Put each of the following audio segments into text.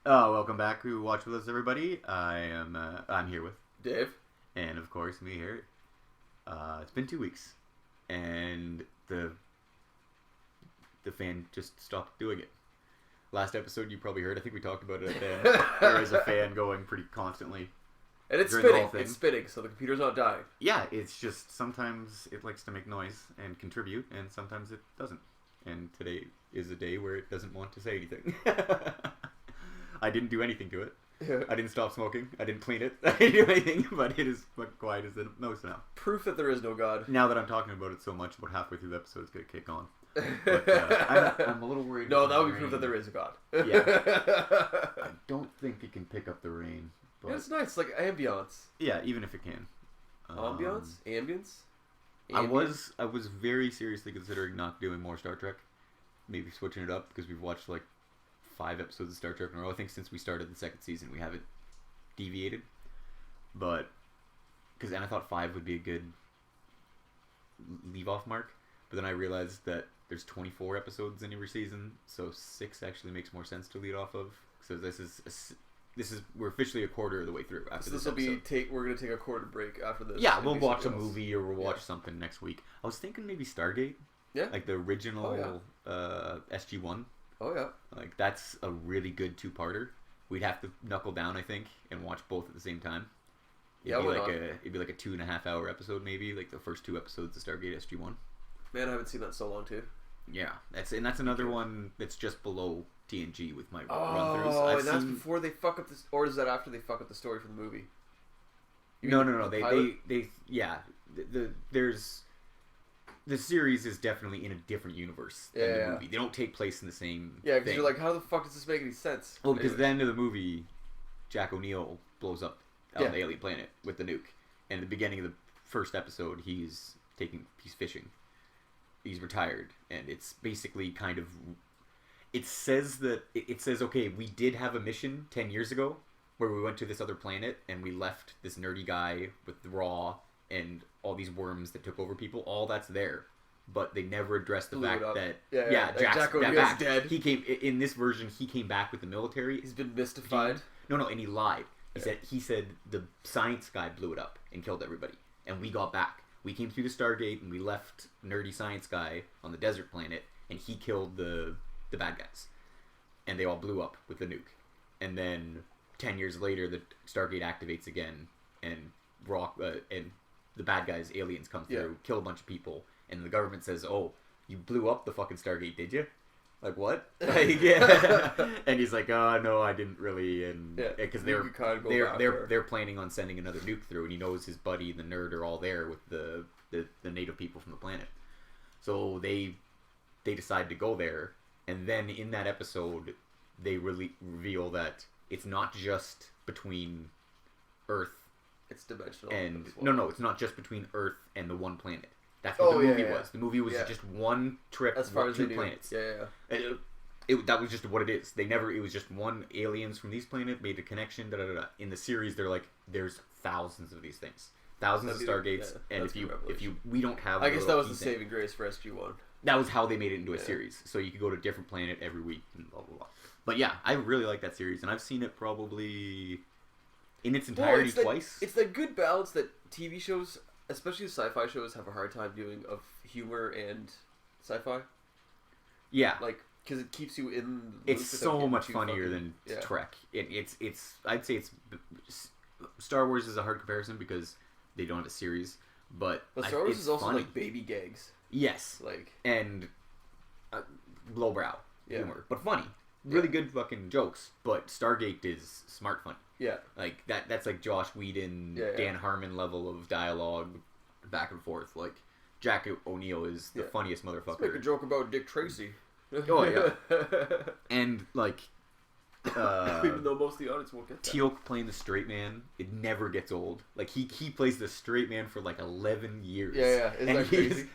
Welcome back to Watch With Us, everybody. I'm here with Dave, and of course me here. It's been 2 weeks, and the fan just stopped doing it. Last episode you probably heard. I think we talked about it at the end. There is a fan going pretty constantly, and it's spinning. It's spinning, so the computer's not dying. Yeah, it's just sometimes it likes to make noise and contribute, and sometimes it doesn't. And today is a day where it doesn't want to say anything. I didn't do anything to it. I didn't stop smoking. I didn't clean it. I didn't do anything, but it is quiet as the mouse now. Proof that there is no God. Now that I'm talking about it so much, about halfway through the episode, it's going to kick on. But, I'm a little worried. No, that would be proof that there is a God. Yeah. I don't think it can pick up the rain. But yeah, it's nice, like ambiance. Yeah, even if it can. Ambiance? Ambience? I was very seriously considering not doing more Star Trek. Maybe switching it up, because we've watched like 5 episodes of Star Trek in a row. I think since we started the 2nd season, we haven't deviated. But, and I thought 5 would be a good leave-off mark. But then I realized that there's 24 episodes in every season, so 6 actually makes more sense to lead off of. So we're officially a quarter of the way through after this episode. We're gonna take a quarter break after this. Yeah, we'll watch a movie or we'll watch something next week. I was thinking maybe Stargate. Yeah. Like the original SG-1. Oh yeah. Like that's a really good 2-parter. We'd have to knuckle down, I think, and watch both at the same time. It'd be like a 2.5-hour episode, maybe, like the first 2 episodes of Stargate SG-1. Man, I haven't seen that in so long too. Yeah, that's another one that's just below TNG with my run-throughs. Oh, and that's before they fuck up this, or is that after they fuck up the story for the movie? No. The series is definitely in a different universe than the movie. They don't take place in the same Yeah, because you're like, how the fuck does this make any sense? Well, because at the end of the movie, Jack O'Neill blows up on the alien planet with the nuke. And at the beginning of the first episode, he's fishing. He's retired. And it's basically kind of... It says, okay, we did have a mission 10 years ago where we went to this other planet and we left this nerdy guy with the Raw and all these worms that took over people. All that's there. But they never addressed the fact that... Jack O'Neill's dead. He came... In this version, he came back with the military. He's been mystified. No, and he lied. He said the science guy blew it up and killed everybody. And we got back. We came through the Stargate and we left nerdy science guy on the desert planet and he killed the bad guys. And they all blew up with the nuke. And then 10 years later, the Stargate activates again and the bad guys, aliens, come through, kill a bunch of people, and the government says, "Oh, you blew up the fucking Stargate, did you?" Like, what? And he's like, "Oh no, I didn't really." And because they're planning on sending another nuke through, and he knows his buddy, the nerd, are all there with the native people from the planet. So they decide to go there, and then in that episode, they really reveal that it's not just between Earth. It's dimensional. And no, it's not just between Earth and the one planet. That's what the movie was. The movie was just one trip, as far as 2 planets. That was just what it is. It was just one aliens from these planets made a connection. In the series, they're like, there's thousands of these things, thousands of Stargates, and we don't have. I guess that was the saving grace for SG-1. That was how they made it into a series. So you could go to a different planet every week and blah blah blah. But yeah, I really like that series, and I've seen it probably in its entirety twice. It's the good balance that TV shows, especially sci-fi shows, have a hard time doing of humor and sci-fi. Yeah, like because it keeps you in. It's so much funnier than Trek. I'd say it's Star Wars is a hard comparison because they don't have a series, but Star Wars is also funny. Like baby gags. Yes, and lowbrow humor, but funny. Really good fucking jokes, but Stargate is smart funny. Yeah. Like that's like Josh Whedon, Dan Harmon level of dialogue back and forth. Like Jack O'Neill is the funniest motherfucker. Let's make a joke about Dick Tracy. Oh yeah. And like even though most of the audience won't get that. Teal'c playing the straight man, it never gets old. Like he plays the straight man for like 11 years. Yeah. Isn't that crazy?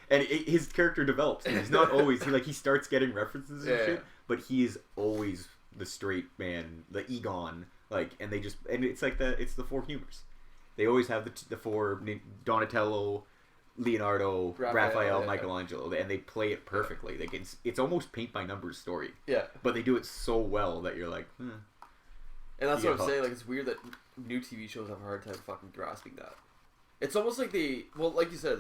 His character develops. He's not always he starts getting references and shit. But he is always the straight man, the Egon, and it's like it's the 4 humors. They always have the 4 Donatello, Leonardo, Raphael, Michelangelo, and they play it perfectly. Like it's almost paint by numbers story. Yeah. But they do it so well that you're like, And that's what I'm saying. Like it's weird that new TV shows have a hard time fucking grasping that. It's almost like like you said,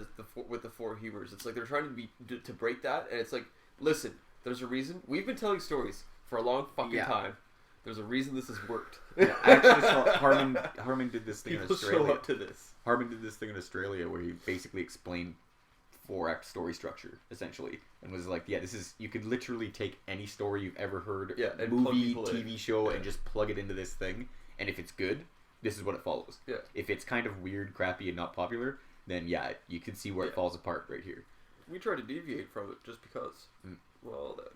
with the 4 humors, it's like they're trying to break that, and it's like, listen. There's a reason. We've been telling stories for a long fucking time. There's a reason this has worked. Yeah, I actually saw Harmon did this thing in Australia. People show up to this. Harmon did this thing in Australia where he basically explained 4-act story structure, essentially. And was like, you could literally take any story you've ever heard, movie, TV show, and just plug it into this thing. And if it's good, this is what it follows. Yeah. If it's kind of weird, crappy, and not popular, then you can see where it falls apart right here. We try to deviate from it just because. Well, then.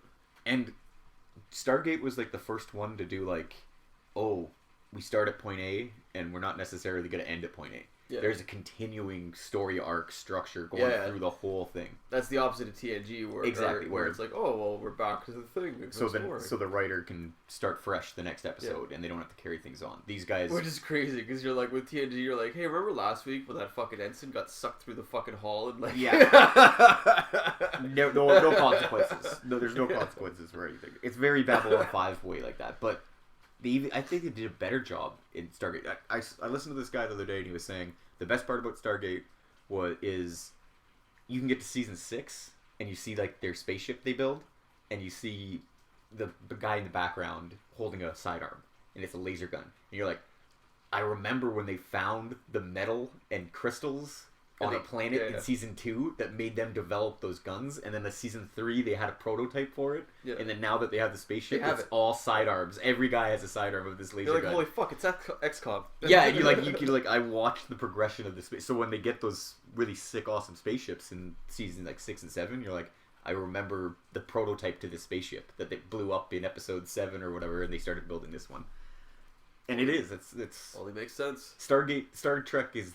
And Stargate was like the first one to do we start at point A and we're not necessarily going to end at point A. Yeah. There's a continuing story arc structure going through the whole thing. That's the opposite of TNG, where it's like, oh well, we're back to the thing. So the writer can start fresh the next episode, and they don't have to carry things on. These guys, which is crazy because you're like with TNG, you're like, hey, remember last week when that fucking ensign got sucked through the fucking hall and like, no consequences. No, there's no consequences for anything. It's very Babylon 5 way like that, but. I think they did a better job in Stargate. I listened to this guy the other day, and he was saying the best part about Stargate is you can get to season 6, and you see like their spaceship they build, and you see the guy in the background holding a sidearm, and it's a laser gun. And you're like, I remember when they found the metal and crystals on a planet in season 2 that made them develop those guns, and then the season 3 they had a prototype for it, and then now that they have the spaceship, it's all sidearms. Every guy has a sidearm of this laser gun. You're like, holy fuck, it's XCOM. Yeah, and you can I watched the progression of the space. So when they get those really sick, awesome spaceships in season like 6 and 7, you're like, I remember the prototype to the spaceship that they blew up in episode 7 or whatever, and they started building this one. And it is. It's only makes sense. Star Trek is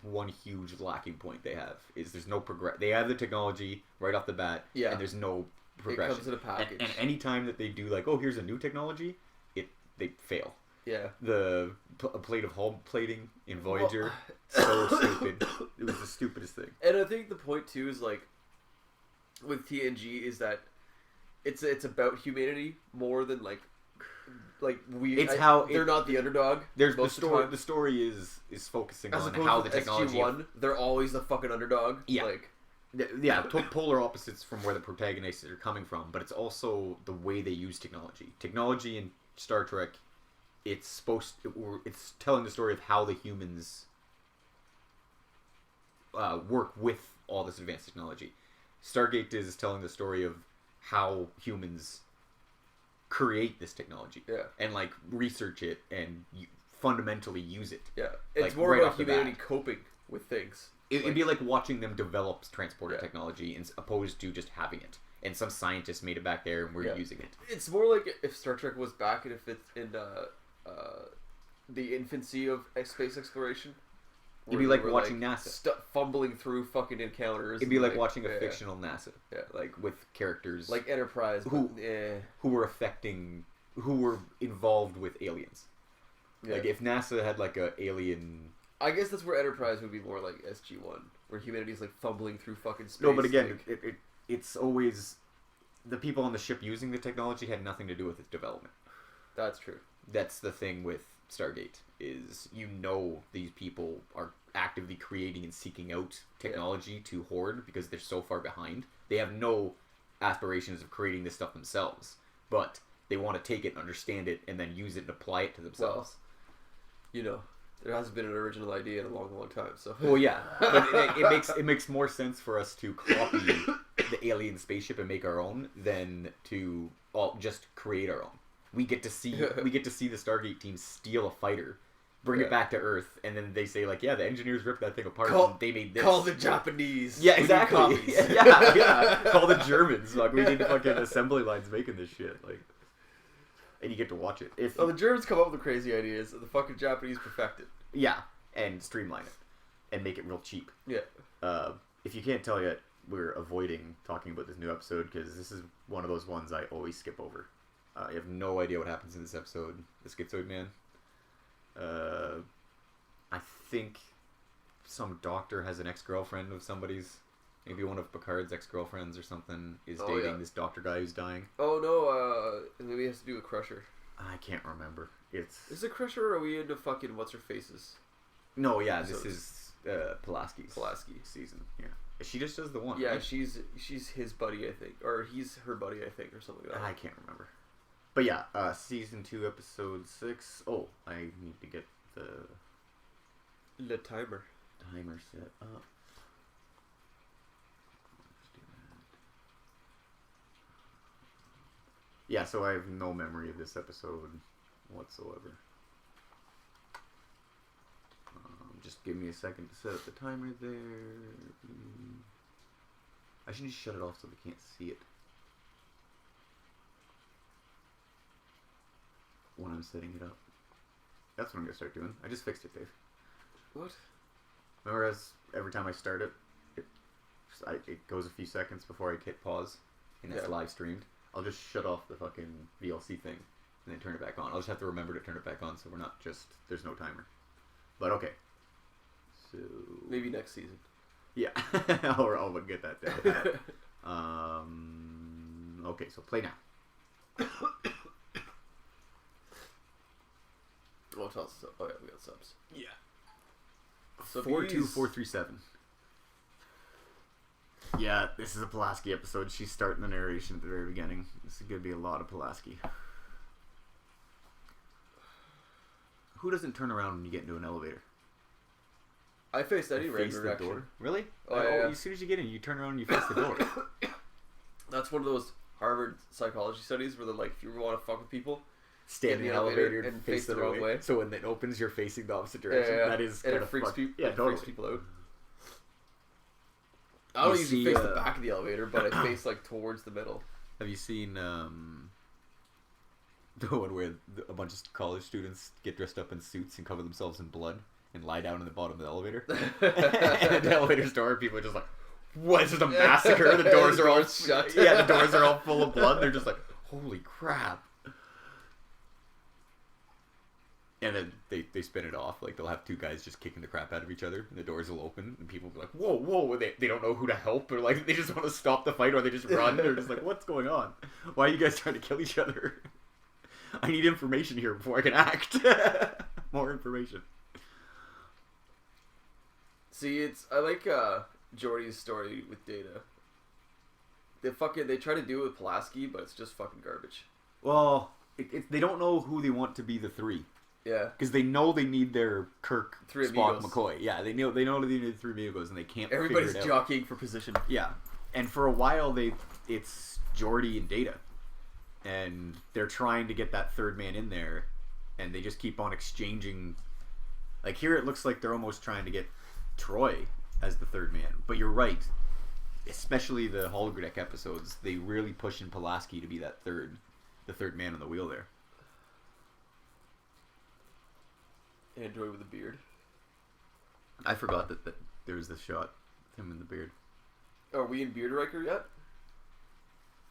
one huge lacking point they have. Is there's no progress. They have the technology right off the bat, and there's no progression. It comes in a package. And any time that they do like, oh, here's a new technology, they fail. Yeah. A plate of hull plating in Voyager, so stupid. It was the stupidest thing. And I think the point too is like, with TNG is that it's about humanity more than like they're not the underdog. There's the story. The story is focusing on how the technology. SG-1, they're always the fucking underdog. Yeah, polar opposites from where the protagonists are coming from. But it's also the way they use technology. Technology in Star Trek, it's telling the story of how the humans work with all this advanced technology. Stargate is telling the story of how humans create this technology and like research it and fundamentally use it. It's like, more about humanity coping with things. It'd be like watching them develop transporter technology as opposed to just having it, and some scientists made it back there and we're using it. It's more like if Star Trek was back and if it's in the infancy of space exploration. It'd be like watching NASA fumbling through fucking encounters. It'd be like watching a fictional NASA, like with characters like Enterprise, who were involved with aliens. Like if NASA had like a alien. I guess that's where Enterprise would be more like SG-1, where humanity's like fumbling through fucking space. No, but again, it's always the people on the ship using the technology had nothing to do with its development. That's true. That's the thing with Stargate is these people are actively creating and seeking out technology to hoard because they're so far behind. They have no aspirations of creating this stuff themselves, but they want to take it, understand it, and then use it and apply it to themselves. Well, there hasn't been an original idea in a long, long time. So well, yeah, but it makes more sense for us to copy the alien spaceship and make our own than to just create our own. We get to see the Stargate team steal a fighter, bring it back to Earth, and then they say like, yeah, the engineers ripped that thing apart and they made this. Call the Japanese. Yeah, exactly. yeah. Call the Germans. Like we need fucking assembly lines making this shit. Like, and you get to watch it. The Germans come up with the crazy ideas, and the fucking Japanese perfect it. Yeah, and streamline it and make it real cheap. Yeah. If you can't tell yet, we're avoiding talking about this new episode because this is one of those ones I always skip over. You have no idea what happens in this episode. The Schizoid Man. I think some doctor has an ex-girlfriend of somebody's. Maybe one of Picard's ex-girlfriends or something is dating this doctor guy who's dying. Oh no, maybe it has to do with Crusher. I can't remember. Is it Crusher or are we into fucking what's-her-faces? No, yeah, this is Pulaski's season. Yeah. She just does the one. Yeah, right? she's his buddy, I think. Or he's her buddy, I think, or something like that. I can't remember. But yeah, season 2, episode 6. Oh, I need to get the timer set up. Yeah, so I have no memory of this episode whatsoever. Just give me a second to set up the timer there. I should just shut it off so they can't see it when I'm setting it up. That's what I'm gonna start doing. I just fixed it, Dave. What? Whereas every time I start it, it goes a few seconds before I hit pause, and it's live streamed. I'll just shut off the fucking VLC thing, and then turn it back on. I'll just have to remember to turn it back on, so we're not just there's no timer. But okay. So maybe next season. Yeah, I'll get that down. Okay, so play now. Oh, tell us. Oh yeah, we got subs. Yeah. So 42437. Yeah, this is a Pulaski episode. She's starting the narration at the very beginning. This is gonna be a lot of Pulaski. Who doesn't turn around when you get into an elevator? I faced any random direction. Door. Really? Oh, yeah. As soon as you get in, you turn around and you face the door. That's one of those Harvard psychology studies where they're like, if you want to fuck with people, stand in the elevator and face the wrong way. So when it opens, you're facing the opposite direction. Yeah. That is and kind it freaks people. Yeah, totally. Freaks people out. I don't usually face the back of the elevator, but I face like towards the middle. Have you seen the one where a bunch of college students get dressed up in suits and cover themselves in blood and lie down in the bottom of the elevator? And the elevator's door, people are just like, "What? It's just a massacre." The doors are all shut. Yeah, the doors are all full of blood. They're just like, "Holy crap!" And then they spin it off. Like, they'll have two guys just kicking the crap out of each other, and the doors will open, and people will be like, "Whoa, whoa!" And they don't know who to help, or like they just want to stop the fight, or they just run. They're just like, "What's going on? Why are you guys trying to kill each other? I need information here before I can act." More information. See, I like Jordy's story with Data. They try to do it with Pulaski, but it's just fucking garbage. Well, they don't know who they want to be the three. Yeah, because they know they need their Kirk, three Spock, amigos. McCoy. Yeah, they know they need the three amigos, and they can't. Everybody's figure it jockeying for position. Yeah, and for a while it's Geordi and Data, and they're trying to get that third man in there, and they just keep on exchanging. Like here, it looks like they're almost trying to get Troy as the third man. But you're right, especially the holodeck episodes. They really push in Pulaski to be the third man on the wheel there. Android with a beard. I forgot that there was this shot with him in the beard. Are we in Beard Riker yet?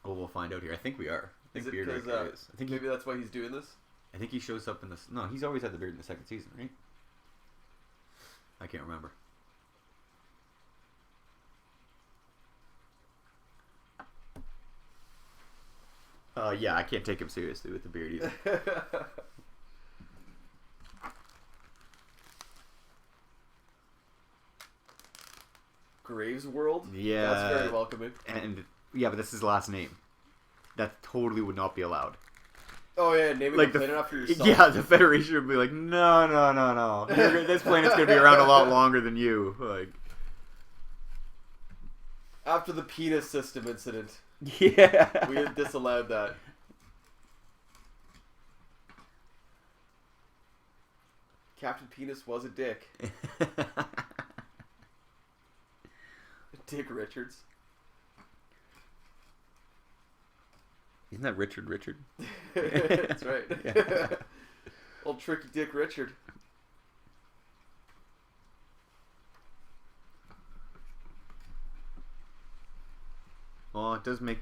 Oh, we'll find out here. I think we are. I think Beard because Riker is. I think maybe that's why he's doing this? I think he shows up in this. No, he's always had the beard in the second season, right? I can't remember. Yeah, I can't take him seriously with the beard either. Graves World? Yeah. That's very welcoming. And yeah, but that's his last name. That totally would not be allowed. Oh yeah, naming like the planet after yourself. Yeah, the Federation would be like, no. This planet's gonna be around a lot longer than you. Like, after the penis system incident. Yeah. We had disallowed that. Captain Penis was a dick. Dick Richards. Isn't that Richard? That's right. Yeah. Old tricky Dick Richard. Well, it does make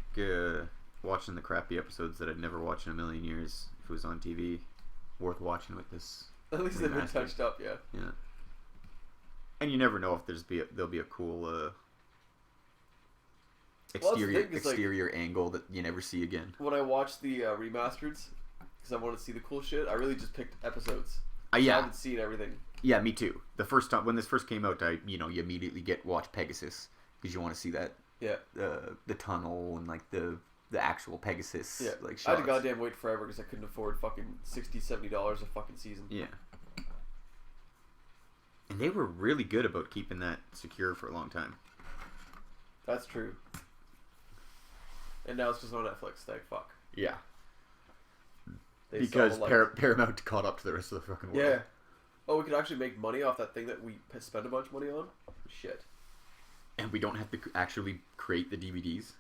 watching the crappy episodes that I'd never watch in a million years, if it was on TV, worth watching with this. At least they've been touched up, yeah. Yeah. And you never know if there'll be a cool exterior angle that you never see again. When I watched the remastereds, because I wanted to see the cool shit, I really just picked episodes. Yeah. I haven't seen everything. Yeah, me too. The first time when this first came out, you immediately watch Pegasus because you want to see that. Yeah. The tunnel and like the actual Pegasus. Yeah. Like shots. I had to goddamn wait forever because I couldn't afford fucking $60-$70 a fucking season. Yeah. And they were really good about keeping that secure for a long time. That's true. And now it's just on Netflix. Thank fuck. Yeah. They because Paramount caught up to the rest of the fucking world. Yeah. Oh, we could actually make money off that thing that we spend a bunch of money on? Shit. And we don't have to actually create the DVDs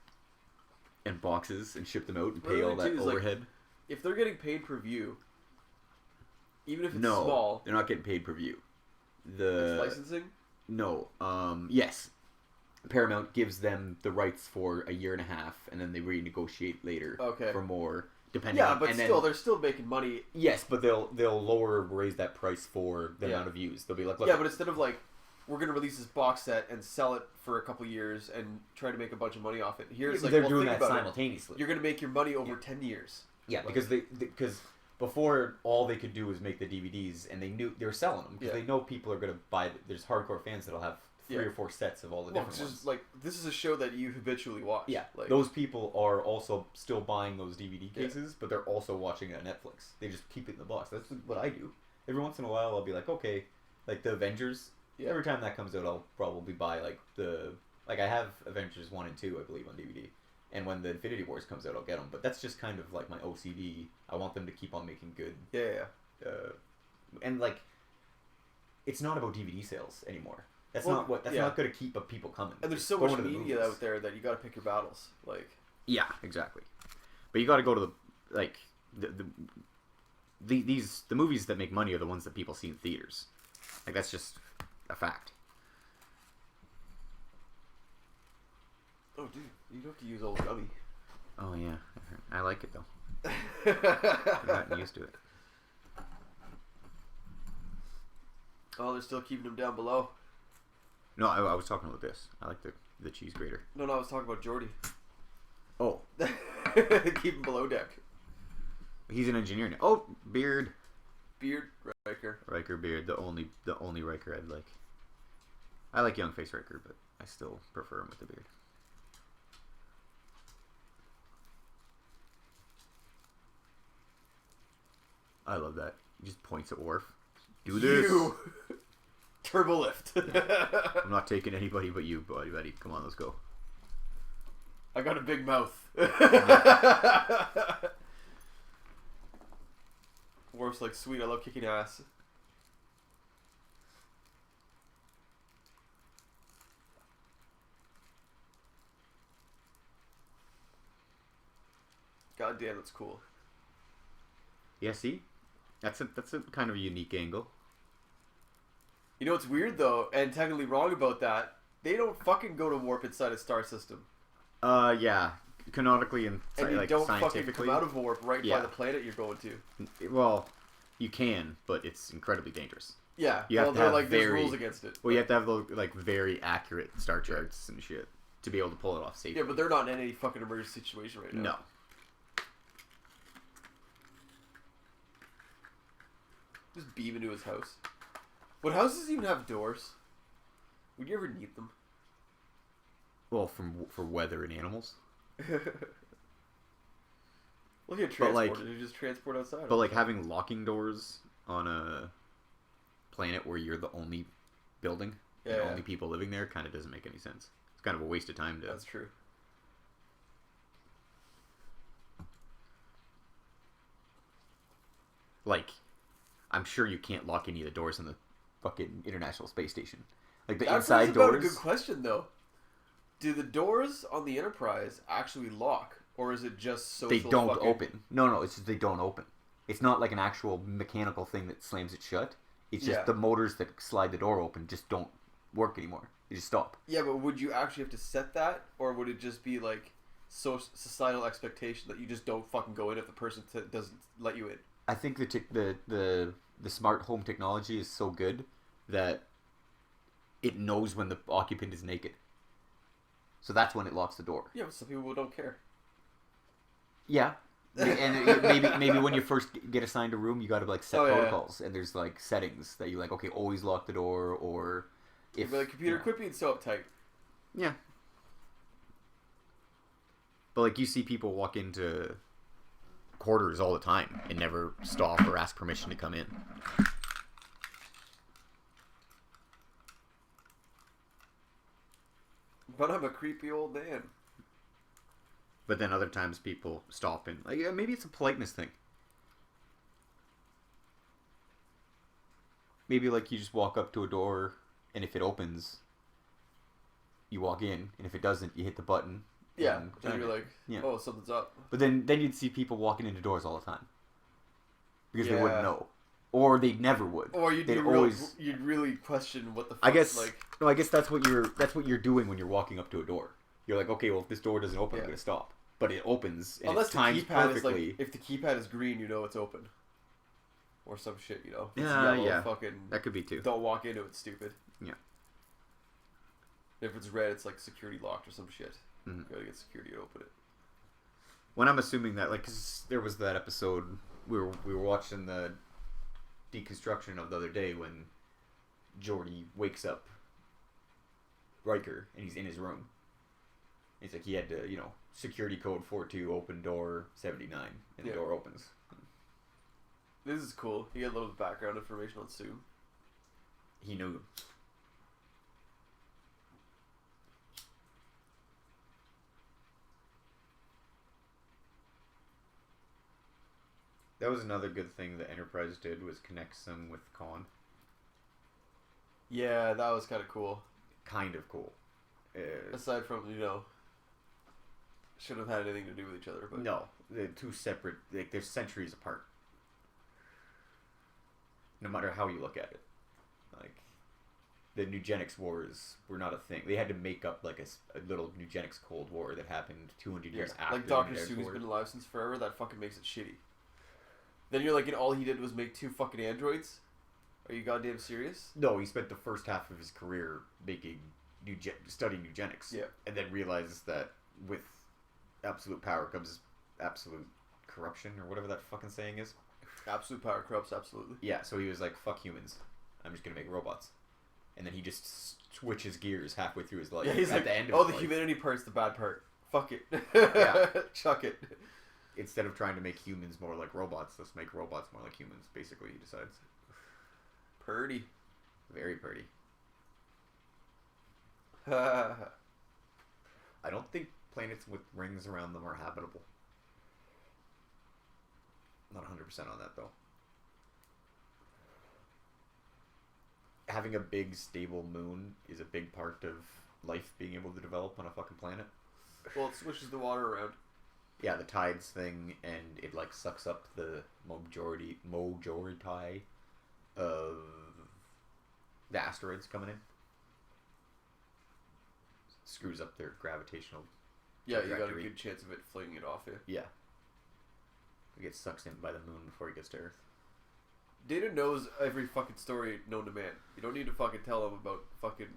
and boxes and ship them out and pay all that overhead. Like, if they're getting paid per view, even if it's no, small... they're not getting paid per view. It's licensing? No. Yes. Paramount gives them the rights for a year and a half, and then they renegotiate later for more, depending. Yeah, but still, they're still making money. Yes, but they'll raise that price for the amount of views. They'll be like, look, yeah, but instead of like, we're gonna release this box set and sell it for a couple years and try to make a bunch of money off it. Here's like, they're doing that simultaneously. You're gonna make your money over 10 years. Yeah, because because before all they could do was make the DVDs, and they were selling them because they know people are gonna buy. There's hardcore fans that'll have 3 or 4 sets of all the different ones. Just, like, this is a show that you habitually watch. Yeah, like, those people are also still buying those DVD cases, but they're also watching it on Netflix. They just keep it in the box. That's what I do. Every once in a while, I'll be like, okay, like the Avengers. Yeah. Every time that comes out, I'll probably buy I have Avengers 1 and 2, I believe, on DVD. And when the Infinity Wars comes out, I'll get them. But that's just kind of like my OCD. I want them to keep on making good. Yeah. And like, it's not about DVD sales anymore. That's not going to keep people coming. And there's so much media out there that you got to pick your battles. Like, yeah, exactly. But you got to go to the movies that make money are the ones that people see in theaters. Like, that's just a fact. Oh, dude, you don't have to use old gummy. Oh yeah, I like it though. I've gotten used to it. Oh, they're still keeping them down below. No, I was talking about this. I like the cheese grater. No, I was talking about Jordy. Oh. Keep him below deck. He's an engineer now. Oh, Beard. Beard, Riker. Riker Beard, the only Riker I'd like. I like young face Riker, but I still prefer him with the beard. I love that. He just points at Worf. Do this. You. Turbo lift. I'm not taking anybody but you, buddy. Come on, let's go. I got a big mouth. Worf's like, sweet, I love kicking ass. God damn, that's cool. Yeah, see? That's a kind of a unique angle. You know what's weird though, and technically wrong about that? They don't fucking go to warp inside a star system. Yeah. Canonically and you like don't scientifically. Fucking come out of warp right by the planet you're going to. Well, you can, but it's incredibly dangerous. Yeah. You have to have there's rules against it. Well, you have to have those like very accurate star charts and shit to be able to pull it off safely. Yeah, but they're not in any fucking emergency situation right now. No. Just beam into his house. Would houses even have doors? Would you ever need them? Well, for weather and animals. Look at transport. You just transport outside. But like having locking doors on a planet where you're the only building and only people living there kind of doesn't make any sense. It's kind of a waste of time to. That's true. Like, I'm sure you can't lock any of the doors in the fucking International Space Station. Like the inside doors. That's a good question though. Do the doors on the Enterprise actually lock, or is it just social? They don't open. No, it's just they don't open. It's not like an actual mechanical thing that slams it shut. It's just the motors that slide the door open just don't work anymore. They just stop. Yeah, but would you actually have to set that, or would it just be like societal expectation that you just don't fucking go in if the person doesn't let you in? I think the smart home technology is so good that it knows when the occupant is naked. So that's when it locks the door. Yeah, but some people don't care. Yeah. And maybe when you first get assigned a room, you got to like set protocols, and there's like settings that you like. Okay, always lock the door, or if the computer quit being so uptight. Yeah. But like you see people walk into quarters all the time and never stop or ask permission to come in. But I'm a creepy old man. But then other times people stop and like maybe it's a politeness thing. Maybe like you just walk up to a door and if it opens, you walk in, and if it doesn't, you hit the button. Yeah, and you're like, oh, something's up. But then you'd see people walking into doors all the time because they wouldn't know. or they never would. Or you'd really question what the fuck. I guess I guess that's what you're doing when you're walking up to a door. You're like, okay, well, if this door doesn't open, I'm gonna stop. But it opens and unless it's timed the keypad perfectly. is if the keypad is green, you know it's open. Or some shit, you know. If it's yeah. Fucking that could be too. Don't walk into it, stupid. Yeah. If it's red, it's like security locked or some shit. Mm-hmm. You gotta get security to open it. When I'm assuming that, like, 'cause there was that episode we were watching the deconstruction of the other day when Geordi wakes up Riker and he's in his room. He's like, he had to, security code 42, open door 79, and the door opens. This is cool. You get a little background information on Sue. He knew. That was another good thing that Enterprise did, was connect some with Khan. Yeah, that was kind of cool. Kind of cool. Aside from, shouldn't have had anything to do with each other. But no, they're two separate, they're centuries apart. No matter how you look at it. Like, the eugenics wars were not a thing. They had to make up, like, a little eugenics Cold War that happened 200 years after. Like, Dr. Seuss been alive since forever, that fucking makes it shitty. Then you're like, and all he did was make 2 fucking androids? Are you goddamn serious? No, he spent the first half of his career studying eugenics. Yeah. And then realizes that with absolute power comes absolute corruption, or whatever that fucking saying is. Absolute power corrupts, absolutely. Yeah, so he was like, fuck humans. I'm just gonna make robots. And then he just switches gears halfway through his life. Yeah, he's at like, the end of his life. humanity part's the bad part. Fuck it. Yeah. Chuck it. Instead of trying to make humans more like robots, let's make robots more like humans, basically, he decides. Purdy. Very pretty. I I don't think planets with rings around them are habitable. Not 100% on that, though. Having a big, stable moon is a big part of life being able to develop on a fucking planet. Well, it switches the water around. Yeah, the tides thing, and it, like, sucks up the majority of the asteroids coming in. Screws up their gravitational Yeah, you got a trajectory. good chance of it flinging it off you. Yeah. It gets sucked in by the moon before he gets to Earth. Data knows every fucking story known to man. You don't need to fucking tell him about fucking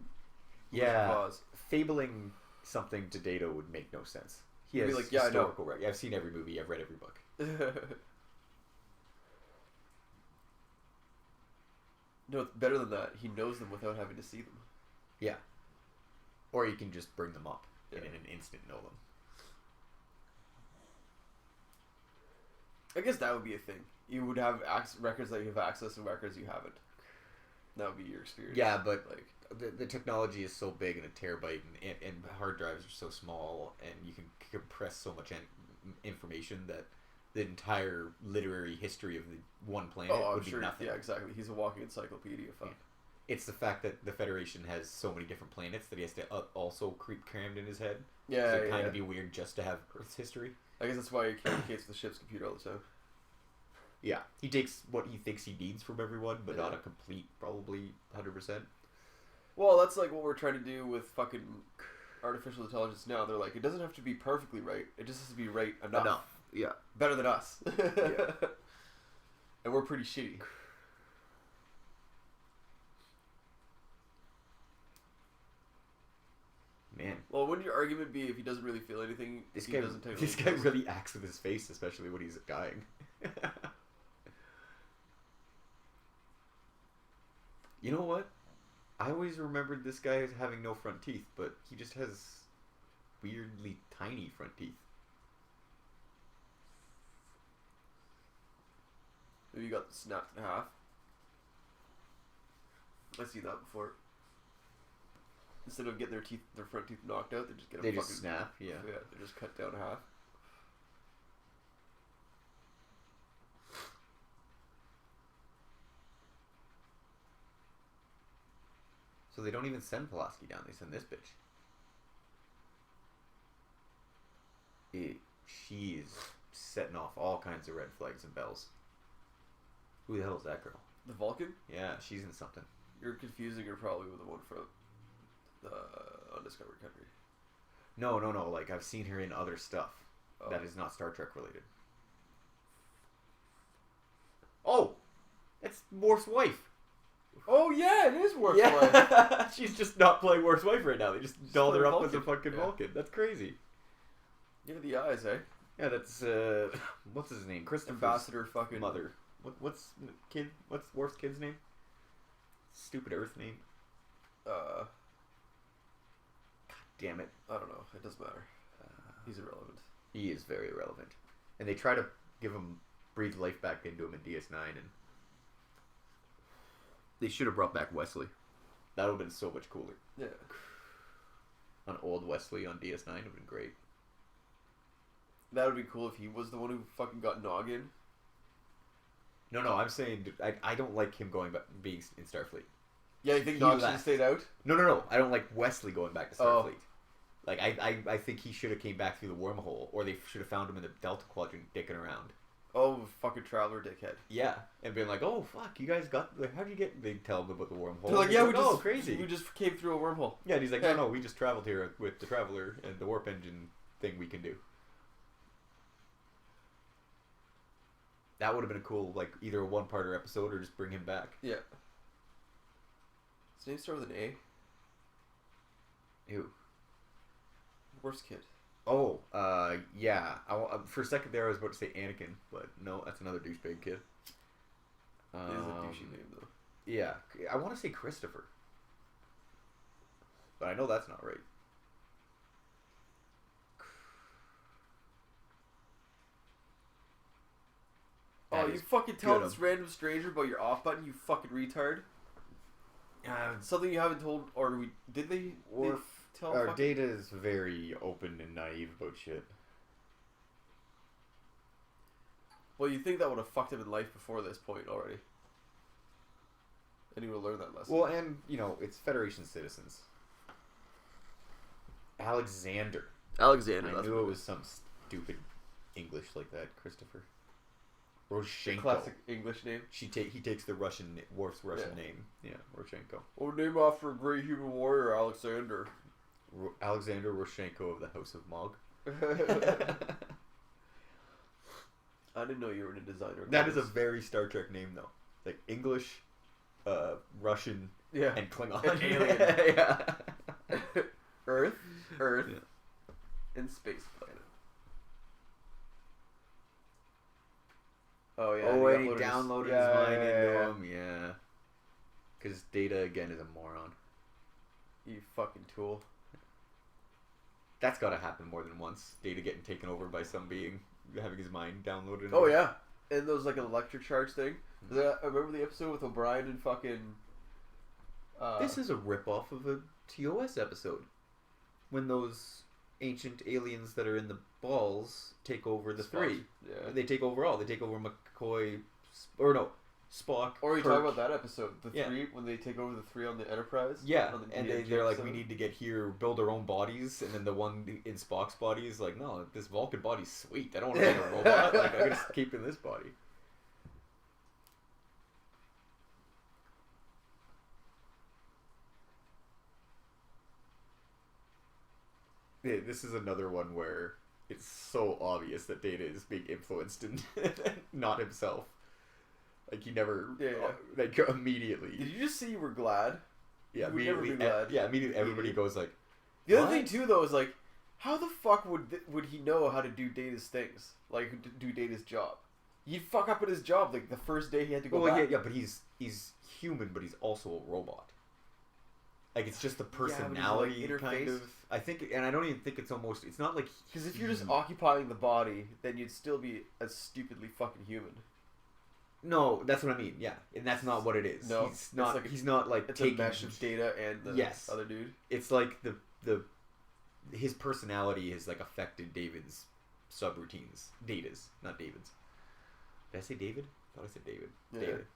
Yeah, fabling something to Data would make no sense. He has like, yeah, historical record. I've seen every movie. I've read every book. No, it's better than that. He knows them without having to see them. Yeah. Or you can just bring them up Yeah. and in an instant know them. I guess that would be a thing. You would have records that you have access and records you haven't. That would be your experience. Yeah, but like the technology is so big, and a terabyte, and hard drives are so small, and you can compress so much information that the entire literary history of the one planet would be nothing. Yeah, exactly. He's a walking encyclopedia. Fuck. Yeah. It's the fact that the Federation has so many different planets that he has to also keep crammed in his head. Yeah, so it kind of be weird just to have Earth's history. I guess that's why he communicates with the ship's computer all the time. Yeah, he takes what he thinks he needs from everyone, but not a complete, probably 100%. Well, that's like what we're trying to do with fucking artificial intelligence now. They're like, it doesn't have to be perfectly right. It just has to be right enough. Yeah. Better than us. Yeah. And we're pretty shitty. Man. Well, wouldn't your argument be if he doesn't really feel anything? This he guy, doesn't take this guy really acts with his face, especially when he's dying. You know what? I always remembered this guy as having no front teeth, but he just has weirdly tiny front teeth. Maybe you got snapped in half. I've seen that before. Instead of getting their front teeth knocked out, they just get They them just fucking snap, yeah. Yeah, they just cut down half. So they don't even send Pulaski down, they send this bitch. She's setting off all kinds of red flags and bells. Who the hell is that girl? The Vulcan? Yeah, she's in something. You're confusing her probably with the one from the Undiscovered Country. No. Like, I've seen her in other stuff that Oh. is not Star Trek related. Oh! It's Worf's wife. Oh yeah, it is Worf's wife. Yeah, she's just not playing Worf's wife right now. They just dolled her up as a fucking Yeah. Vulcan. That's crazy. Yeah, the eyes, eh? Yeah, that's what's his name? Christopher's Ambassador fucking mother. What's Worf's kid's name? Stupid Earth name. God Damn it. I don't know. It doesn't matter. He's irrelevant. He is very irrelevant, and they try to breathe life back into him in DS9, and they should have brought back Wesley. That would have been so much cooler. Yeah. An old Wesley on DS9 would have been great. That would be cool if he was the one who fucking got Noggin. No, I'm saying I don't like him going back being in Starfleet. Yeah, you think He Noggin should have left. stayed out? No. I don't like Wesley going back to Oh. Starfleet. Like, I think he should have came back through the wormhole, or they should have found him in the Delta Quadrant dicking around. Oh, fucking Traveler dickhead. Yeah, and been like, oh, fuck, you guys got, like, how'd you get, they tell him about the wormhole. They're like, yeah, crazy. we just came through a wormhole. Yeah, and he's like, Yeah. no, we just traveled here with the Traveler and the warp engine thing we can do. That would have been a cool, like, either a one-parter episode or just bring him back. Yeah. His name starts with an A. Who? Worst kid. Oh, yeah. For a second there, I was about to say Anakin, but no, that's another douchebag kid. It is a douchey name, though. Yeah, I want to say Christopher, but I know that's not right. Oh, That you is fucking tell good. this random stranger about your off button, you fucking retard. Something you haven't told, or did they tell? Our fucking- Data is very open and naive about shit. Well, you think that would have fucked him in life before this point already. And he would learn that lesson. Well, and, you know, it's Federation citizens. Alexander. Alexander, I knew it was some stupid English like that, Christopher. Roshenko. Classic English name. He takes the Worf's Russian name. Yeah, Roshenko. Oh, name after a great human warrior, Alexander. Alexander Roshenko of the House of Mog. I didn't know you were in a designer. That is a very Star Trek name, though. Like English, Russian, yeah. and Klingon. And alien. Yeah. Earth, Yeah. and space planet. Oh yeah. Oh, and he uploaded downloaded his yeah, mind yeah, into yeah. him. Yeah. Because Data again is a moron. You fucking tool. That's got to happen more than once. Data getting taken over by some being, having his mind downloaded. Oh yeah. And those like electric charge thing. I remember the episode with O'Brien and fucking. This is a ripoff of a TOS episode. When those ancient aliens that are in the balls take over the three. Yeah. They take over all. They take over McCoy, or no, Spock. Or you Kirk. talk about that episode, the Yeah. three when they take over the three on the Enterprise. Yeah, on the and DMZ they're like, episode. we need to get here, build our own bodies, and then the one in Spock's body is like, no, this Vulcan body's sweet. I don't want to make a robot. Like, I'm gonna keep in this body. Yeah, this is another one where it's so obvious that Data is being influenced and not himself. Like he never, Yeah. like immediately. Did you just say you were glad? Yeah, You would never immediately. be glad. Yeah, immediately everybody goes like, The other What? thing too, though, is like, how the fuck would he know how to do Data's things? Like, do Data's job? He'd fuck up at his job like the first day he had to go well, back. yeah, but he's human, but he's also a robot. Like it's just the but he's, like, personality kind interface. of. I think, and I don't even think it's almost. It's not like Because if you're just occupying the body, then you'd still be as stupidly fucking human. No, that's what I mean. Yeah, and that's not what it is. No, he's it's not. like he's not like It's taking. a mesh of Data and the Yes. other dude. It's like the his personality has like affected David's subroutines. Data's, not David's. Did I say David? I thought I said David. Yeah. David.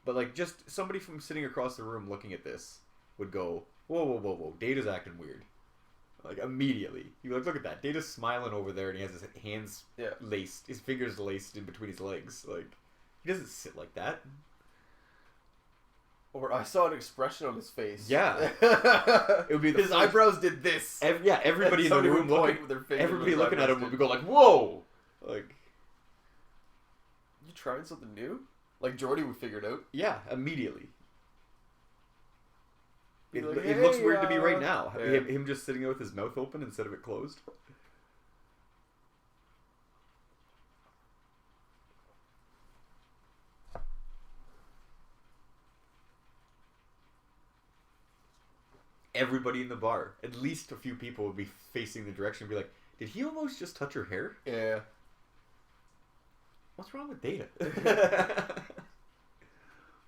But like just somebody from sitting across the room looking at this would go, whoa, Data's acting weird. Like immediately. You're like, look at that. Data's smiling over there and he has his hands Yeah. laced, his fingers laced in between his legs. Like He doesn't sit like that. Or I saw an expression on his face. Yeah. It would be his eyebrows did this. Everybody in the room looking, everybody looking at him would go like, "Whoa!" Like, you trying something new? Like Jordy would figure it out. Yeah, immediately. It Hey, looks weird to me right now. Yeah. Him just sitting there with his mouth open instead of it closed. Everybody in the bar, at least a few people, would be facing the direction and be like, "Did he almost just touch her hair? Yeah. What's wrong with Data?"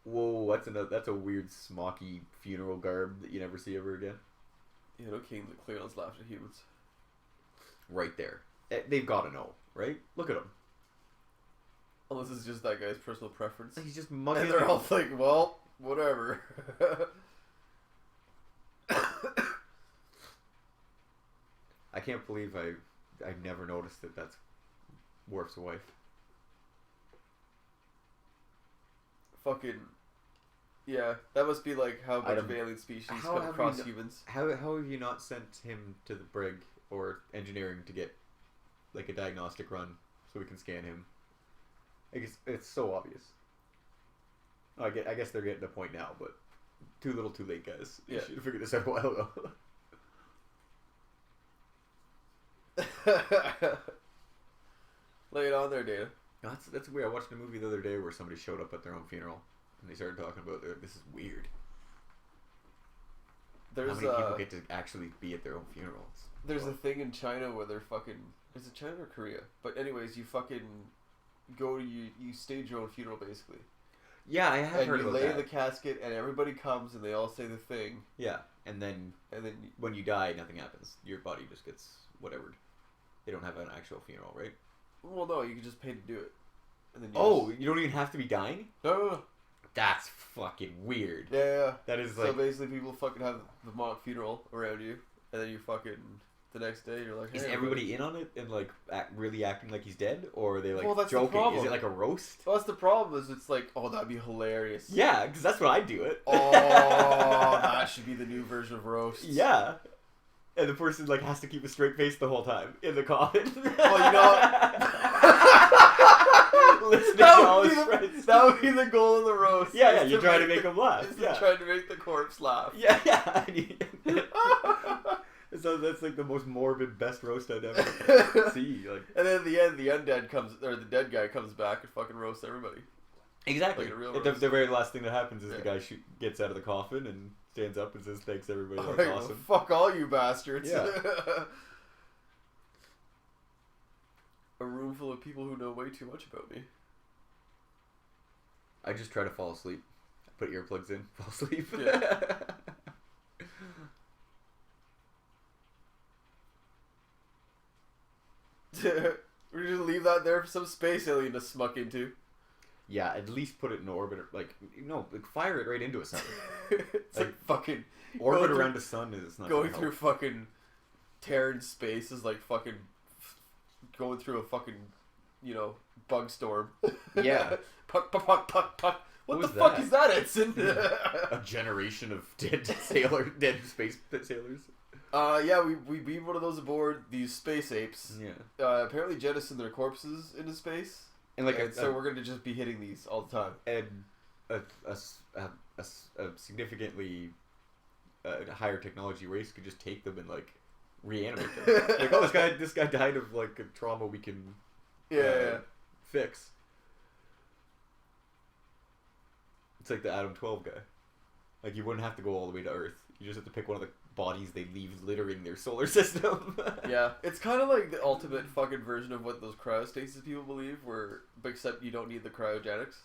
Whoa, that's a weird smocky funeral garb that you never see ever again. Yeah, no kidding. The Klingons laughed at humans. Right there. They've got to know, right? Look at him. Unless it's just that guy's personal preference. He's just mugging. And they're all like, well, whatever. I can't believe I've never noticed that that's Worf's wife. Fucking yeah, that must be like how a bunch of alien species come across humans. How have you not sent him to the brig or engineering to get like a diagnostic run so we can scan him? I guess it's so obvious. I guess they're getting the point now, but too little, too late, guys. You should have figured this out a while ago. Lay it on there, Data. That's weird. I watched a movie the other day where somebody showed up at their own funeral and they started talking about this is weird. How many people get to actually be at their own funerals? There's a thing in China where they're fucking... Is it China or Korea? But anyways, you fucking go to... You stage your own funeral, basically. Yeah, I have heard about that. And you lay the casket and everybody comes and they all say the thing. Yeah, and then when you die, nothing happens. Your body just gets whatevered. They don't have an actual funeral, right? Well, no, you can just pay to do it. And then you don't even have to be dying? No. That's fucking weird. Yeah. That is like... So basically people fucking have the mock funeral around you, and then you fucking... The next day you're like, hey, is everybody in on it and like really acting like he's dead, or are they like that's joking? The problem. Is it like a roast? Well, that's the problem. Is it's like, oh, that'd be hilarious. Yeah, because that's what I do it. Oh, that should be the new version of roast. Yeah, and the person like has to keep a straight face the whole time in the coffin. Well, you know, listening to all his friends. That would be the goal of the roast. Yeah, you're trying to make them laugh. You're trying to make the corpse laugh. Yeah. So that's like the most morbid, best roast I'd ever see. Like, and then at the end, the undead comes, or the dead guy comes back and fucking roasts everybody. Exactly. Like a real the very last thing that happens is the guy gets out of the coffin and stands up and says, "Thanks everybody, that's awesome." Well, fuck all you bastards. Yeah. A room full of people who know way too much about me. I just try to fall asleep. I put earplugs in, fall asleep. Yeah. We're just leave that there for some space alien to smuck into. Yeah, at least put it in orbit. Like fire it right into a sun. It's like fucking orbit around the sun is not going through fucking Terran space is like fucking going through a fucking bug storm. Yeah. Puck. What the fuck is that, Edson? A generation of dead space sailors. Yeah, we beamed one of those aboard these space apes. Yeah. Apparently jettisoned their corpses into space. And so we're gonna just be hitting these all the time. And a significantly higher technology race could just take them and like reanimate them. Like, oh, this guy died of like a trauma we can fix. It's like the Adam 12 guy. Like, you wouldn't have to go all the way to Earth. You just have to pick one of the bodies they leave littering their solar system. Yeah, it's kind of like the ultimate fucking version of what those cryostasis people believe, except you don't need the cryogenics.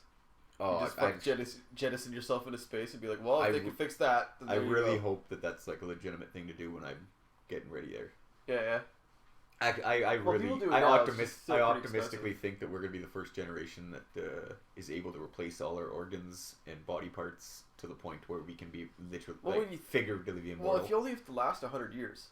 Oh, you just jettison yourself into space and be like, well, if they can fix that, then I really hope that that's like a legitimate thing to do when I'm getting ready there. Yeah. I optimistically think that we're going to be the first generation that is able to replace all our organs and body parts to the point where we can be literally, figuratively immortal. Well, if you only have to last 100 years.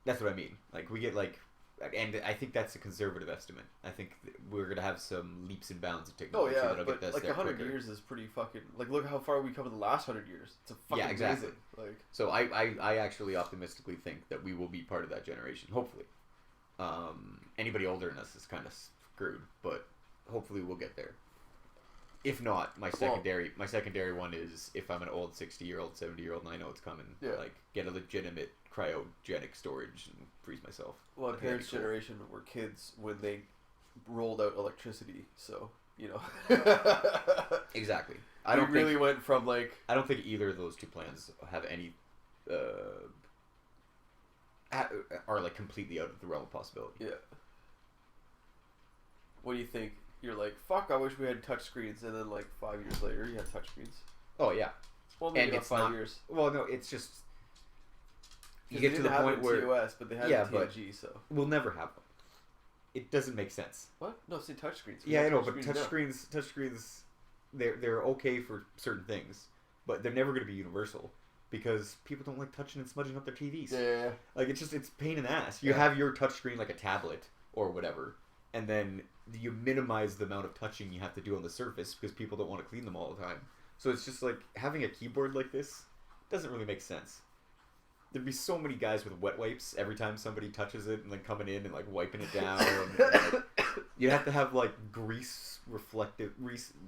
That's what I mean. Like, we get like And I think that's a conservative estimate. I think we're going to have some leaps and bounds of technology. Oh yeah, that'll but get us like there 100 quicker. years is pretty fucking. Like, look how far we come in the last 100 years. It's a fucking exactly. amazing. Like, so I actually optimistically think that we will be part of that generation. Hopefully, anybody older than us is kind of screwed, but hopefully we'll get there. If not, my secondary one is if I'm an old 60-year-old, 70-year-old, and I know it's coming. Yeah. Like, get a legitimate cryogenic storage and freeze myself. well, my parents' generation were kids when they rolled out electricity, so you know. Exactly. I don't really went from like. I don't think either of those two plans have any. Are like completely out of the realm of possibility. Yeah. What do you think? You're like, fuck, I wish we had touch screens, and then like 5 years later you had touch screens. Oh yeah. Well, maybe and not it's 5 not, years. Well, no, it's just you They get to didn't the have point it where in TOS, but they had yeah, it in TNG, so we'll never have them. It doesn't make sense. what? No, say touch screens. Yeah, I know, but touch screens, they're okay for certain things, but they're never going to be universal because people don't like touching and smudging up their TVs. Yeah. Like it's pain in the ass. You have your touch screen like a tablet or whatever, and then you minimize the amount of touching you have to do on the surface because people don't want to clean them all the time. So it's just like having a keyboard like this doesn't really make sense. There'd be so many guys with wet wipes every time somebody touches it and then coming in and like wiping it down. And, like, you'd have to have like grease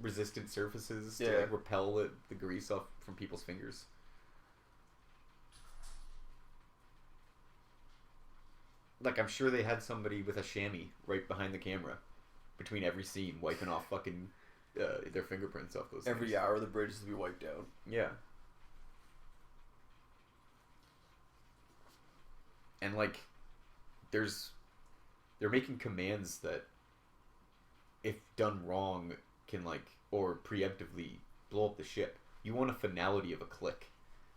resistant surfaces to like repel the grease off from people's fingers. Like I'm sure they had somebody with a chamois right behind the camera between every scene wiping off fucking their fingerprints off those Every things. hour the bridge is to be wiped down. Yeah. And like they're making commands that if done wrong can like or preemptively blow up the ship. You want a finality of a click.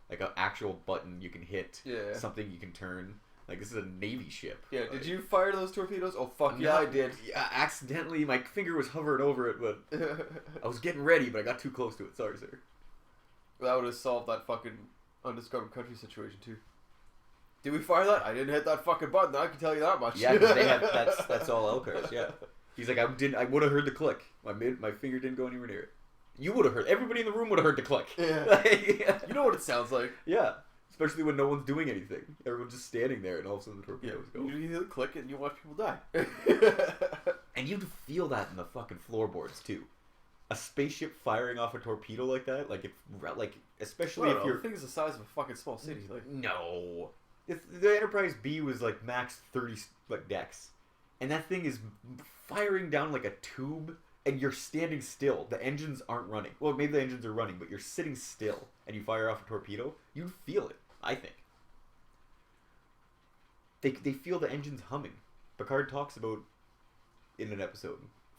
Like an actual button you can hit, something you can turn. Like this is a Navy ship. Yeah, like, did you fire those torpedoes? Oh fuck yeah, I did. Yeah, accidentally my finger was hovering over it, but I was getting ready, but I got too close to it. Sorry, sir. That would have solved that fucking undiscovered country situation too. Did we fire that? I didn't hit that fucking button. I can tell you that much. Yeah, because they have that's all LCARS. Yeah, he's like I would have heard the click. My finger didn't go anywhere near it. You would have heard. Everybody in the room would have heard the click. Yeah. You know what it sounds like. Yeah. Especially when no one's doing anything. Everyone's just standing there and all of a sudden the torpedoes go. You hear the click and you watch people die. And you'd feel that in the fucking floorboards too. A spaceship firing off a torpedo like that, especially if you're... The thing is the size of a fucking small city. Like no. The Enterprise B was like max 30 decks. And that thing is firing down like a tube and you're standing still. The engines aren't running. Well, maybe the engines are running, but you're sitting still and you fire off a torpedo. You'd feel it, I think. They feel the engines humming. Picard talks about in an episode.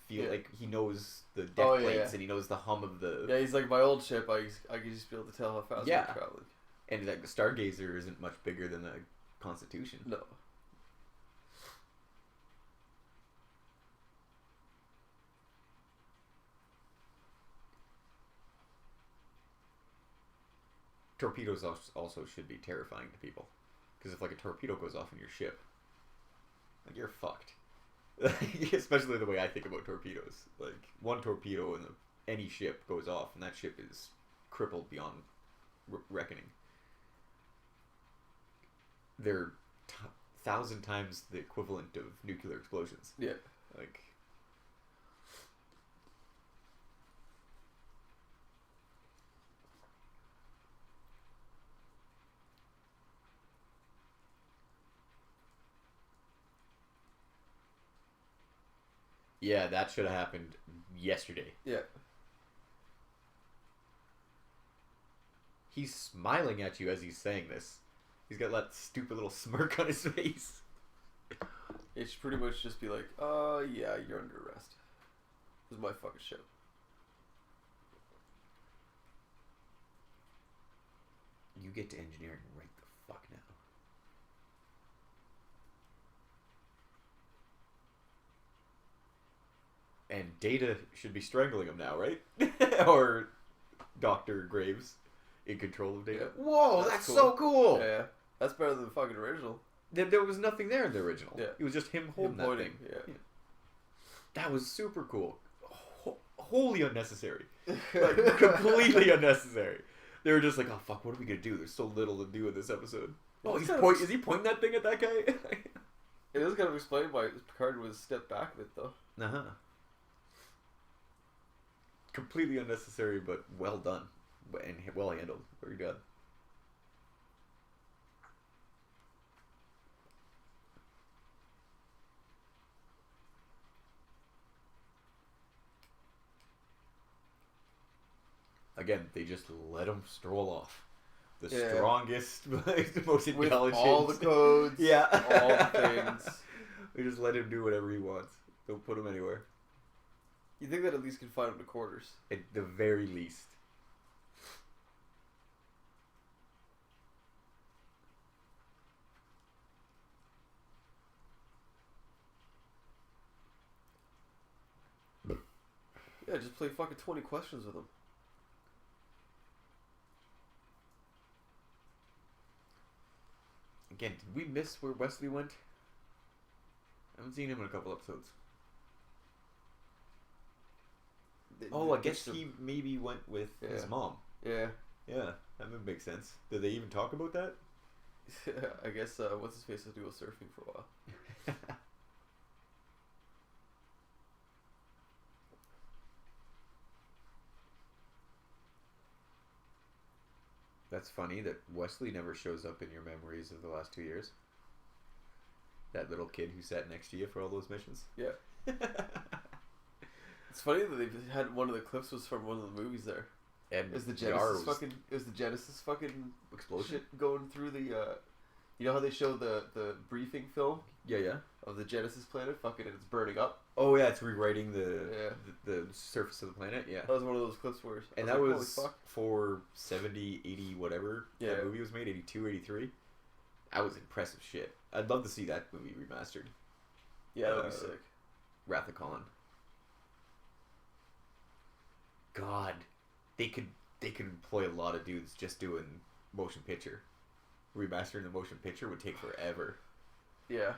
Like he knows the deck plates and he knows the hum of the... Yeah, he's like, my old ship, I can just be able to tell how fast we're traveling. And like the Stargazer isn't much bigger than the Constitution. No. Torpedoes also should be terrifying to people. Because if like a torpedo goes off in your ship, like you're fucked. Especially the way I think about torpedoes. Like one torpedo in any ship goes off and that ship is crippled beyond reckoning. They're 1,000 times the equivalent of nuclear explosions. Yeah. Like... Yeah, that should have happened yesterday. Yeah. He's smiling at you as he's saying this. He's got that stupid little smirk on his face. It should pretty much just be like, yeah, you're under arrest. This is my fucking ship. You get to engineering right the fuck now. And Data should be strangling him now, right? Or Dr. Graves in control of Data. Yeah. Whoa, that's cool. So cool! Yeah, that's better than the fucking original. There was nothing there in the original. Yeah. It was just him holding that thing. Yeah. That was super cool. Wholly unnecessary. Like, completely unnecessary. They were just like, oh fuck, what are we gonna do? There's so little to do in this episode. Oh, is he pointing that thing at that guy? It is kind of explain why Picard was stepped back a bit, though. Uh-huh. Completely unnecessary, but well done. And well handled. Very good. Again, they just let him stroll off. The strongest, the most intelligent. With all the codes. Yeah. All the things. We just let him do whatever he wants. Don't put him anywhere. You think that at least confine him to quarters? At the very least. Yeah, just play fucking 20 questions with him. Again, did we miss where Wesley went? I haven't seen him in a couple episodes. I guess he maybe went with his mom. Yeah. Yeah, that would make sense. Did they even talk about that? I guess, what's his face was doing surfing for a while. That's funny that Wesley never shows up in your memories of the last 2 years. That little kid who sat next to you for all those missions. Yeah. It's funny that they had one of the clips was from one of the movies there. And is the Genesis fucking explosion shit going through the you know how they show the briefing film? Yeah. Of the Genesis planet fucking and it's burning up. Oh yeah, it's rewriting the surface of the planet. Yeah. That was one of those clips where that was for 70, 80 whatever that movie was made, 82, 83. That was impressive shit. I'd love to see that movie remastered. Yeah, that would be sick. Wrath of Khan. God, they could employ a lot of dudes just doing motion picture. Remastering the motion picture would take forever. Yeah,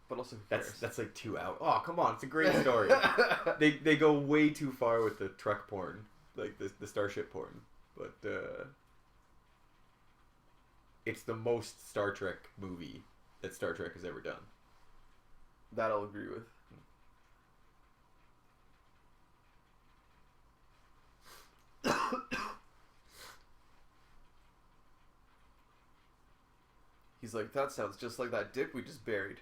but also that's like 2 hours. Oh come on, it's a great story. they go way too far with the truck porn, like the starship porn, but it's the most Star Trek movie that Star Trek has ever done. That I'll agree with. He's like, that sounds just like that dick we just buried.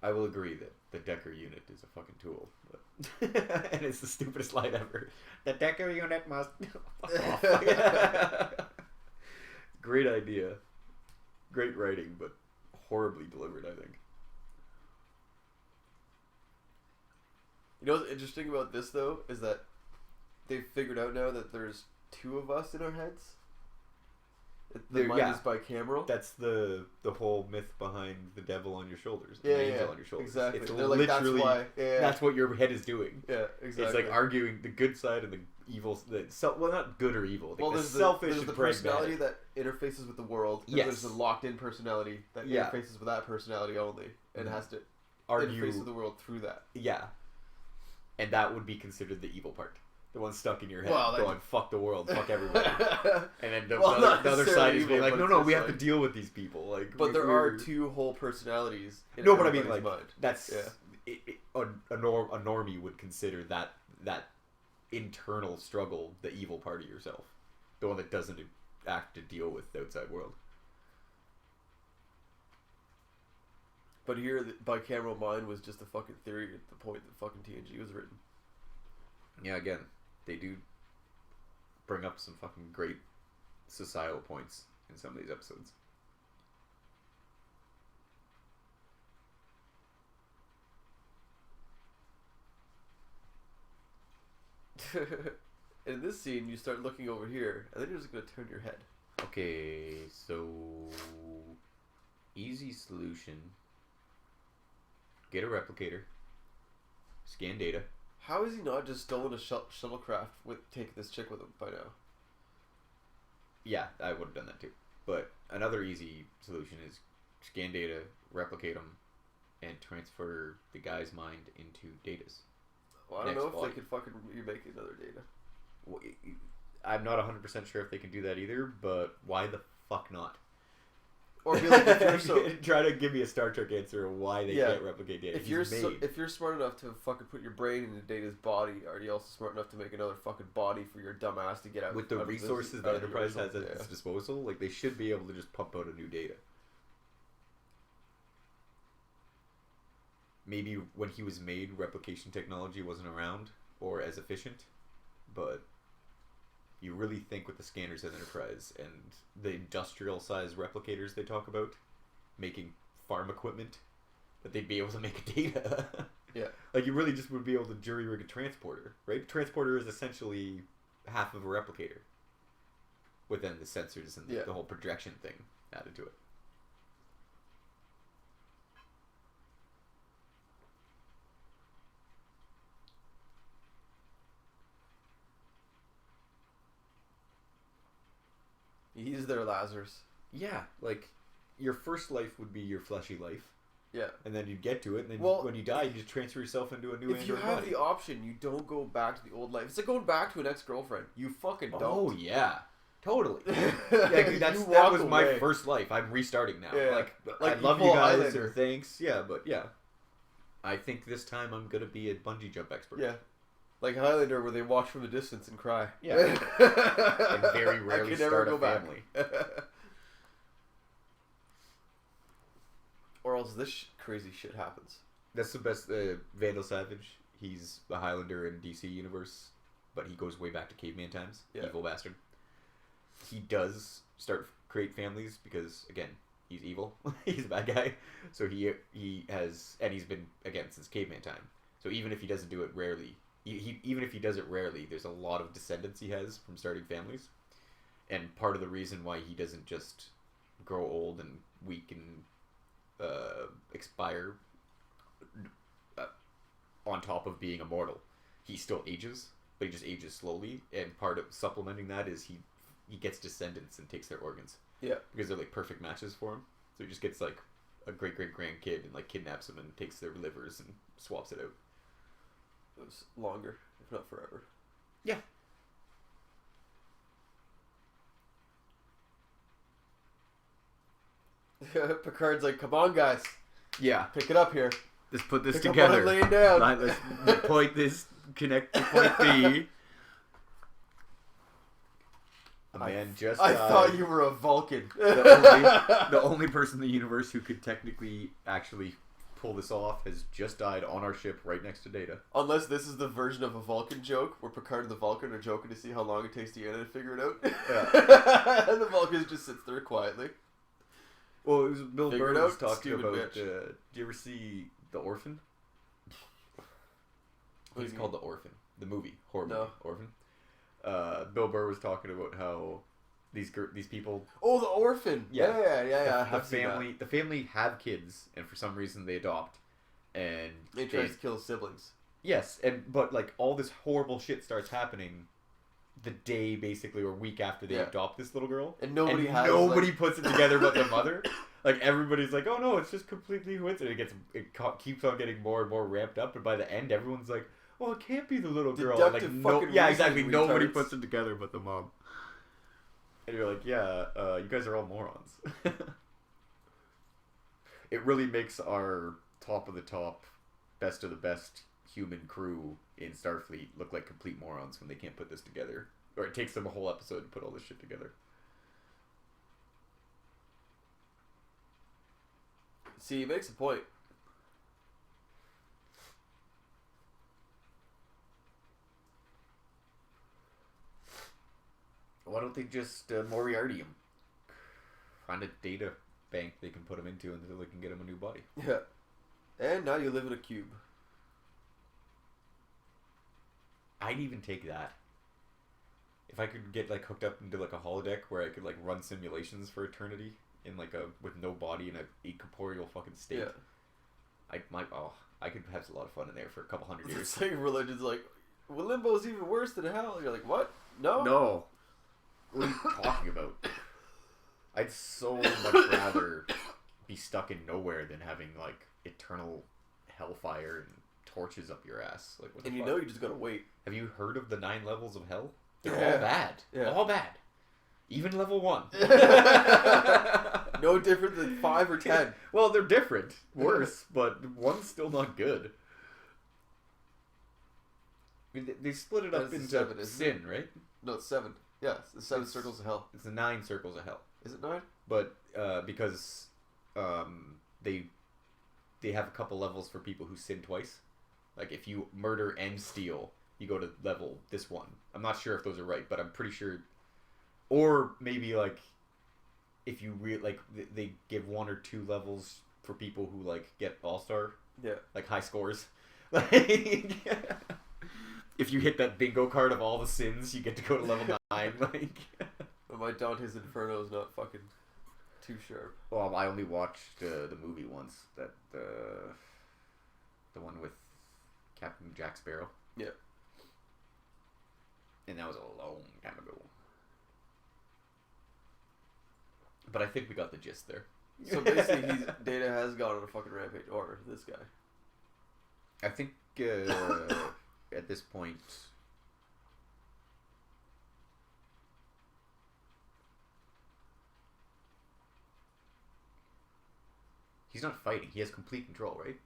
I will agree that the Decker unit is a fucking tool. But and it's the stupidest line ever. The Decker unit must... Fuck off. Great idea. Great writing, but horribly delivered, I think. You know what's interesting about this, though, is that they've figured out now that there's 2 of us in our heads. The mind is bicameral. That's the whole myth behind the devil on your shoulders. The angel on your shoulders. Exactly. It's They're literally, like, that's why. That's what your head is doing. Yeah, exactly. It's like arguing the good side and the evil. Well, not good or evil. Well, there's selfish there's the personality that interfaces with the world. Yes. There's the locked-in personality that interfaces with that personality only and has to interface with the world through that. Yeah. And that would be considered the evil part. The one stuck in your head, going "fuck the world, fuck everybody," and then the other side is being like, "No, we have to deal with these people." Like, but there are 2 whole personalities. No, but I mean, like, that's a normie would consider that internal struggle the evil part of yourself, the one that doesn't act to deal with the outside world. But here, the bicameral mind was just a fucking theory at the point that fucking TNG was written. Yeah, again, they do bring up some fucking great societal points in some of these episodes. In this scene, you start looking over here, and then you're just going to turn your head. Okay, so... Easy solution. Get a replicator. Scan data. How is he not just stolen a shuttlecraft with taking this chick with him by now? Yeah, I would have done that too. But another easy solution is scan data, replicate them, and transfer the guy's mind into Data's. Well, I don't know if they could fucking remake another Data. Well, I'm not 100% sure if they can do that either, but why the fuck not? Or be like, if you're so... Try to give me a Star Trek answer of why they can't replicate Data. If you're smart enough to fucking put your brain into Data's body, are you also smart enough to make another fucking body for your dumb ass to get out? With the resources that Enterprise has at its disposal, like, they should be able to just pump out a new Data. Maybe when he was made, replication technology wasn't around or as efficient, but you really think with the scanners at Enterprise and the industrial size replicators they talk about making farm equipment, that they'd be able to make a Data. Yeah. Like, you really just would be able to jury rig a transporter, right? Transporter is essentially half of a replicator with then the sensors and the whole projection thing added to it. He's their Lazarus. Yeah, like, your first life would be your fleshy life. Yeah. And then you'd get to it, and then when you die, you just transfer yourself into a new android body. If you have the option, you don't go back to the old life. It's like going back to an ex-girlfriend. You fucking don't. Oh, yeah. Totally. Yeah, that was my first life. I'm restarting now. Yeah. Like I love you guys and thanks. Yeah, but yeah. I think this time I'm going to be a bungee jump expert. Yeah. Like Highlander, where they watch from a distance and cry. Yeah. And very rarely start a family. Or else this crazy shit happens. That's the best. Vandal Savage. He's a Highlander in DC universe, but he goes way back to caveman times. Yeah. Evil bastard. He does create families because, again, he's evil. He's a bad guy. So he has, and he's been, again, since caveman time. So even if he doesn't do it rarely, even if he does it rarely, there's a lot of descendants he has from starting families. And part of the reason why he doesn't just grow old and weak and expire on top of being immortal, he still ages, but he just ages slowly. And part of supplementing that is he gets descendants and takes their organs. Yeah. Because they're like perfect matches for him. So he just gets like a great-great-grandkid and like kidnaps them and takes their livers and swaps it out. It was longer, if not forever. Yeah. Picard's like, come on, guys. Yeah. Pick it up here. Let's put this together. Laying down. Let's point this, connect to point B. A man just died. I thought you were a Vulcan. The only person in the universe who could technically actually pull this off has just died on our ship right next to Data. Unless this is the version of a Vulcan joke where Picard and the Vulcan are joking to see how long it takes Deanna to figure it out. Yeah. And the Vulcan just sits there quietly. Well, it was Bill Burr was talking about. Do you ever see The Orphan? It's called The Orphan. The movie. Horror movie. Orphan. Bill Burr was talking about how these people. Oh, The Orphan. Yeah. The family have kids, and for some reason they adopt, and they try to kill siblings. Yes, but like all this horrible shit starts happening the day basically or week after they adopt this little girl, and nobody puts it together but the mother. Like everybody's like, oh no, it's just completely coincidence. It keeps on getting more and more ramped up, and by the end, everyone's like, well, it can't be the little girl. Exactly. Nobody puts it together but the mom. And you're like, yeah, you guys are all morons. It really makes our top of the top, best of the best human crew in Starfleet look like complete morons when they can't put this together. Or it takes them a whole episode to put all this shit together. See, he makes a point. Why don't they just Moriarty him? Find a data bank they can put him into until they can get him a new body. Yeah. And now you live in a cube. I'd even take that. If I could get like hooked up into like a holodeck where I could like run simulations for eternity in like with no body in a incorporeal fucking state. Yeah. I could have a lot of fun in there for a couple hundred years. It's like religion's like, well, limbo's even worse than hell. You're like, what? No. No. What are you talking about? I'd so much rather be stuck in nowhere than having like eternal hellfire and torches up your ass. Like, what the And you fuck? know you just gotta wait. Have you heard of the 9 levels of hell? They're Yeah. all bad. Yeah. All bad. Even level 1. No different than 5 or 10. Well, they're different. Worse, but one's still not good. I mean, they split it up That's into 7, isn't sin, right? No, it's 7. Yeah, it's the 7 circles of hell. It's the 9 circles of hell. Is it 9? But because they have a couple levels for people who sin twice. Like if you murder and steal, you go to level this one. I'm not sure if those are right, but I'm pretty sure. Or maybe like if you they give 1 or 2 levels for people who like get all-star, like high scores. Like if you hit that bingo card of all the sins, you get to go to level 9. Like, but my Dante's Inferno is not fucking too sharp. well, I only watched the movie once. That the one with Captain Jack Sparrow. Yeah. And that was a long time ago. But I think we got the gist there. So basically, Data has gone on a fucking rampage. Or this guy. I think at this point, he's not fighting. He has complete control, right?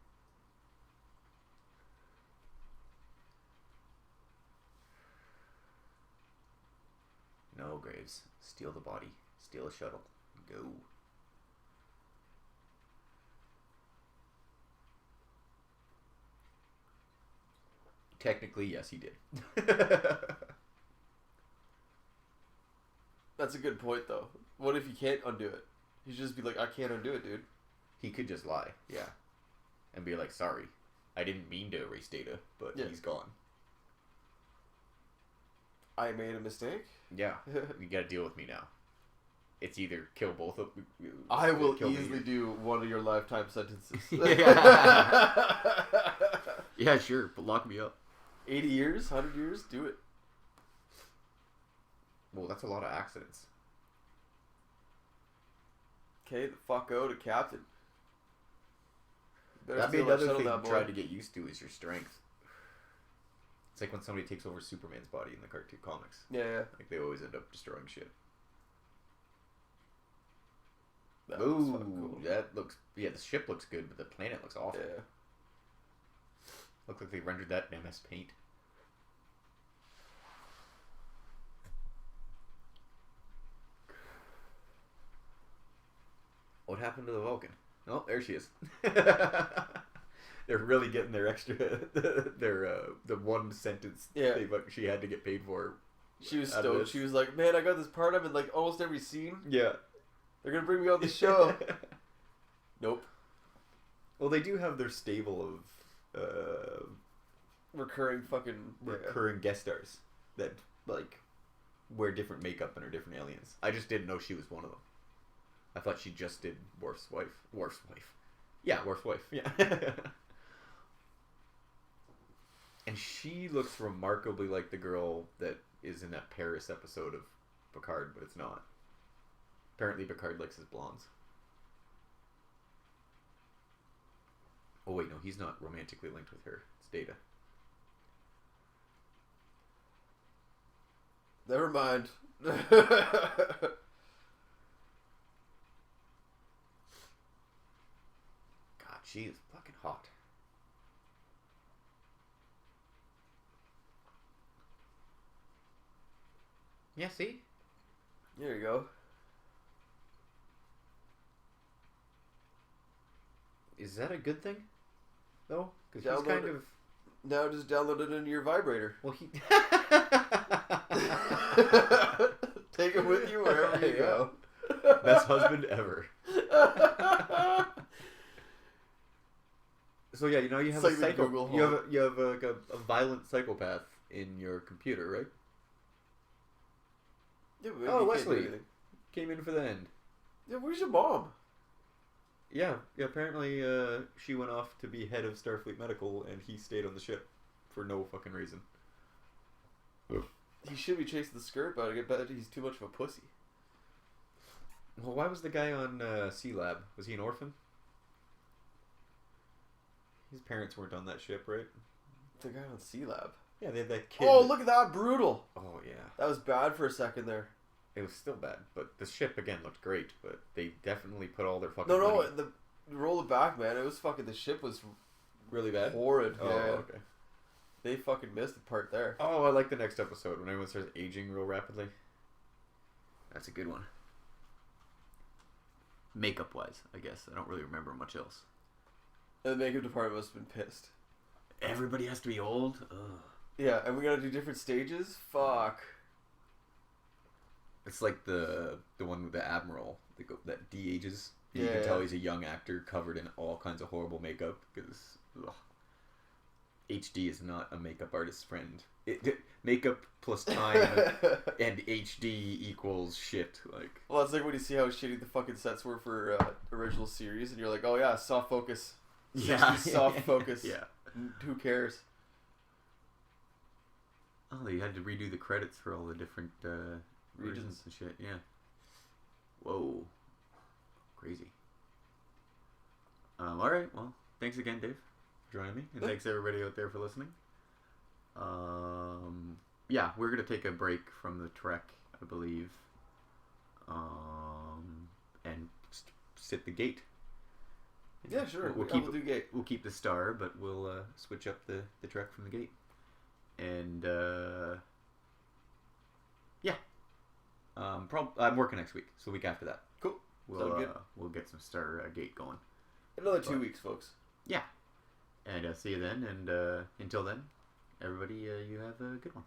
No, Graves. Steal the body. Steal a shuttle. Go. Technically, yes, he did. That's a good point, though. What if you can't undo it? You should just be like, I can't undo it, dude. He could just lie, yeah. And be like, sorry. I didn't mean to erase Data, but he's gone. I made a mistake? Yeah. You gotta deal with me now. It's either kill both of you. I will easily do one of your lifetime sentences. Yeah, sure, but lock me up. 80 years? 100 years? Do it. Well, that's a lot of accidents. Okay, the fuck out of Captain. That'd be another thing to try to get used to is your strength. It's like when somebody takes over Superman's body in the cartoon comics. Yeah. Like they always end up destroying shit. That Ooh, cool. that looks... Yeah, the ship looks good, but the planet looks awful. Yeah. Looks like they rendered that in MS Paint. What happened to the Vulcan? Oh, there she is. They're really getting their extra... the one sentence she had to get paid for. She was stoked. She was like, man, I got this part of in like almost every scene. Yeah. They're going to bring me on the show. Nope. Well, they do have their stable of... recurring guest stars that like wear different makeup and are different aliens. I just didn't know she was one of them. I thought she just did Worf's wife. Yeah, Worf's wife. Yeah. And she looks remarkably like the girl that is in that Paris episode of Picard, but it's not. Apparently Picard likes his blondes. Oh wait, no, he's not romantically linked with her. It's Data. Never mind. God, she is fucking hot. Yeah, see? There you go. Is that a good thing? Though? Because he's kind of... Now just download it into your vibrator. Well, he... Take it with you wherever you go. Best husband ever. So yeah, you know you have a psycho. You have a violent psychopath in your computer, right? Yeah, oh, Wesley came in for the end. Yeah, where's your mom? Yeah. Apparently, she went off to be head of Starfleet Medical, and he stayed on the ship for no fucking reason. He should be chasing the skirt, but I bet he's too much of a pussy. Well, why was the guy on Sea Lab? Was he an orphan? His parents weren't on that ship, right? The guy on Sea Lab. Yeah, they had that kid. Oh, look at that! Brutal! Oh, yeah. That was bad for a second there. It was still bad, but the ship, again, looked great, but they definitely put all their fucking No, money... roll it back, man. It was fucking... The ship was Really bad? horrid. Oh, yeah. okay. They fucking missed the part there. Oh, I like the next episode when everyone starts aging real rapidly. That's a good one. Makeup-wise, I guess. I don't really remember much else. And the makeup department must have been pissed. Everybody has to be old? Ugh. Yeah, and we gotta do different stages? Fuck. It's like the one with the Admiral that de-ages. You Yeah, can tell yeah. he's a young actor covered in all kinds of horrible makeup because HD is not a makeup artist's friend. Makeup plus time and HD equals shit. Like, Well, it's like when you see how shitty the fucking sets were for original series, and you're like, oh yeah, soft focus. yeah, Soft focus. yeah. Who cares? Oh, they had to redo the credits for all the different regions Regions. and shit. Yeah. Whoa. Crazy. All right. Well, thanks again, Dave, for joining me, and thanks everybody out there for listening. Yeah, we're gonna take a break from the trek, I believe, and sit the gate. Yeah, sure. We'll We'll do gate. We'll keep the star, but we'll switch up the trek from the gate. And yeah, I'm working next week, so the week after that. Cool. Sound good. We'll get some star gate going. Another 2 weeks, folks. Yeah, and see you then. And until then, everybody, you have a good one.